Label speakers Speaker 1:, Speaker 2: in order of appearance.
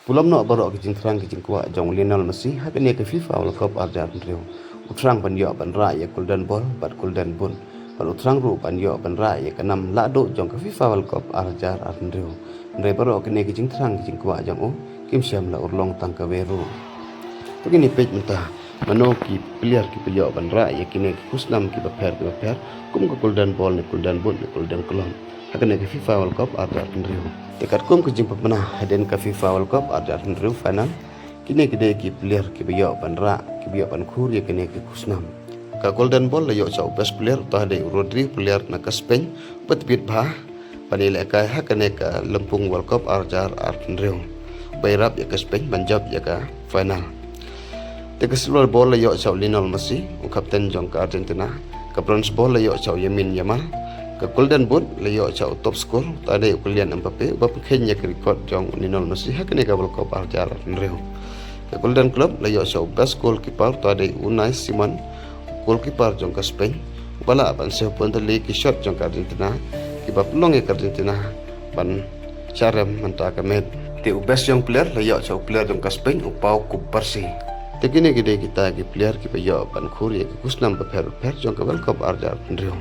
Speaker 1: Pulam no barok kijing terang kijing kuat jong Lionel Messi hakane ke FIFA World Cup arjar riu. Utrang pan yo pan ra ya golden ball bat golden ball. Pan utrang ru pan yo pan ra ya kenam lado jong ke FIFA World Cup arjar riu. Ndre barok kene kijing terang kijing kuat jong kim siam la urlong tang ka weru. Begini page mentah mano ki player ki peyo ban ra ya kine ki kusnam ki baper kum ke golden ball ni golden boot ni golden klon hakane ke FIFA World Cup arjar riu. Dekat kum ke jimpa pernah haden ke FIFA World Cup arjar riu final kine gede ki player ki peyo ban ra ki peyo ban khur ya kine ki kusnam ka golden ball la yo chau best player to hade Rodri player na ka Spain patbit bha panile ka hakane ka lempung World Cup arjar riu. Bayrap ya ke Spain banjab ya ka final. Teka silver ball la yo chau Lionel Messi, kapten jong ka Argentina. Ka bronze ball la yo chau Yamin Yamal. Ka golden boot la yo chau top score tade Kylian Mbappe, bap Kenya ke record jong Lionel Messi hakane ka World Cup arjar riu. Ka golden club la yo chau best goalkeeper tade Unai Simon, goalkeeper jong ka Spain. Bala ban se pon tali ki shot jong ka Argentina, ki bap long ka Argentina ban charem manta ka med. Te best young player la yo chau player jong ka Spain upau Kubarsi. Tegine gede kita ki player ki peyo ban khuri ki kusnam pa pher jong ka World Cup arjar riu.